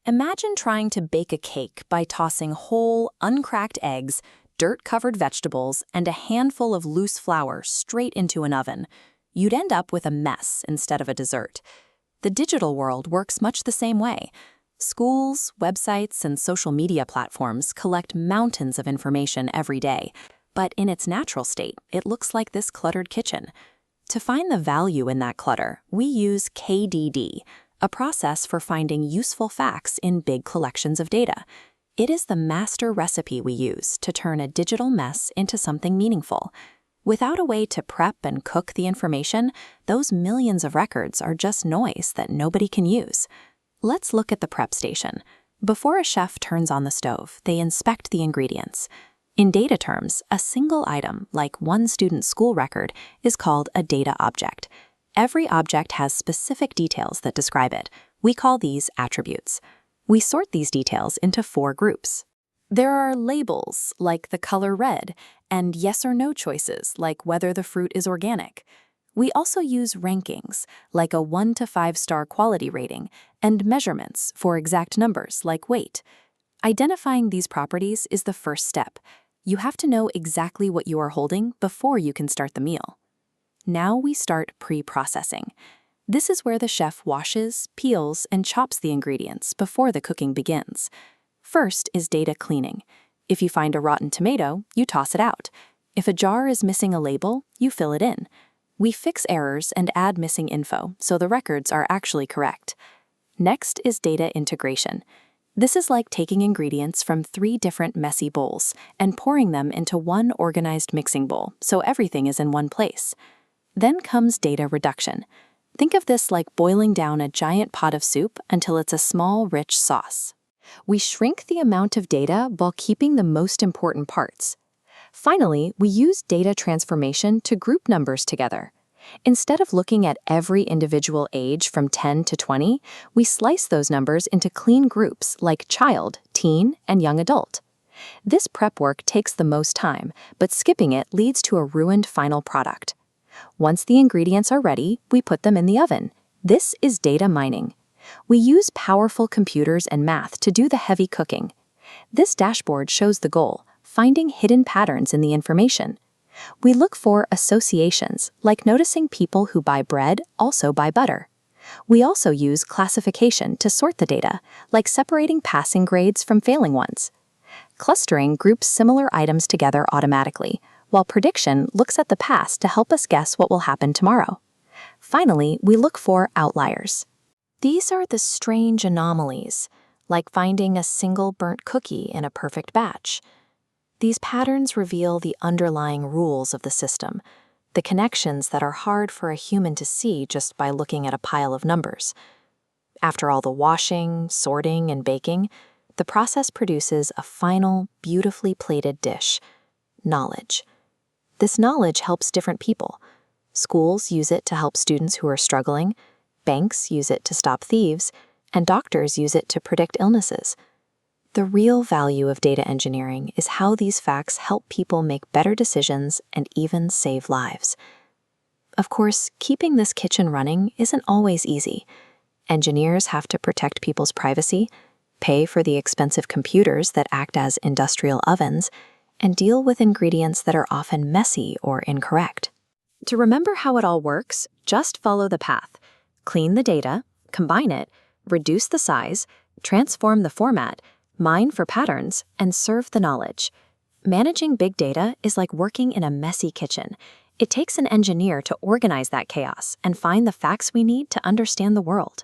Imagine trying to bake a cake by tossing whole, uncracked eggs, dirt-covered vegetables, and a handful of loose flour straight into an oven. You'd end up with a mess instead of a dessert. The digital world works much the same way. Schools, websites, and social media platforms collect mountains of information every day, but in its natural state, it looks like this cluttered kitchen. To find the value in that clutter, we use KDD, a process for finding useful facts in big collections of data. It is the master recipe we use to turn a digital mess into something meaningful. Without a way to prep and cook the information, those millions of records are just noise that nobody can use. Let's look at the prep station. Before a chef turns on the stove, they inspect the ingredients. In data terms, a single item, like one student's school record, is called a data object. Every object has specific details that describe it. We call these attributes. We sort these details into 4 groups. There are labels, like the color red, and yes or no choices, like whether the fruit is organic. We also use rankings, like a 1 to 5-star quality rating, and measurements for exact numbers, like weight. Identifying these properties is the first step. You have to know exactly what you are holding before you can start the meal. Now we start pre-processing. This is where the chef washes, peels, and chops the ingredients before the cooking begins. First is data cleaning. If you find a rotten tomato, you toss it out. If a jar is missing a label, you fill it in. We fix errors and add missing info, so the records are actually correct. Next is data integration. This is like taking ingredients from 3 different messy bowls and pouring them into one organized mixing bowl, so everything is in one place. Then comes data reduction. Think of this like boiling down a giant pot of soup until it's a small, rich sauce. We shrink the amount of data while keeping the most important parts. Finally, we use data transformation to group numbers together. Instead of looking at every individual age from 10 to 20, we slice those numbers into clean groups like child, teen, and young adult. This prep work takes the most time, but skipping it leads to a ruined final product. Once the ingredients are ready, we put them in the oven. This is data mining. We use powerful computers and math to do the heavy cooking. This dashboard shows the goal, finding hidden patterns in the information. We look for associations, like noticing people who buy bread also buy butter. We also use classification to sort the data, like separating passing grades from failing ones. Clustering groups similar items together automatically, while prediction looks at the past to help us guess what will happen tomorrow. Finally, we look for outliers. These are the strange anomalies, like finding a single burnt cookie in a perfect batch. These patterns reveal the underlying rules of the system, the connections that are hard for a human to see just by looking at a pile of numbers. After all the washing, sorting, and baking, the process produces a final, beautifully plated dish: knowledge. This knowledge helps different people. Schools use it to help students who are struggling, banks use it to stop thieves, and doctors use it to predict illnesses. The real value of data engineering is how these facts help people make better decisions and even save lives. Of course, keeping this kitchen running isn't always easy. Engineers have to protect people's privacy, pay for the expensive computers that act as industrial ovens, and deal with ingredients that are often messy or incorrect. To remember how it all works, just follow the path. Clean the data, combine it, reduce the size, transform the format, mine for patterns, and serve the knowledge. Managing big data is like working in a messy kitchen. It takes an engineer to organize that chaos and find the facts we need to understand the world.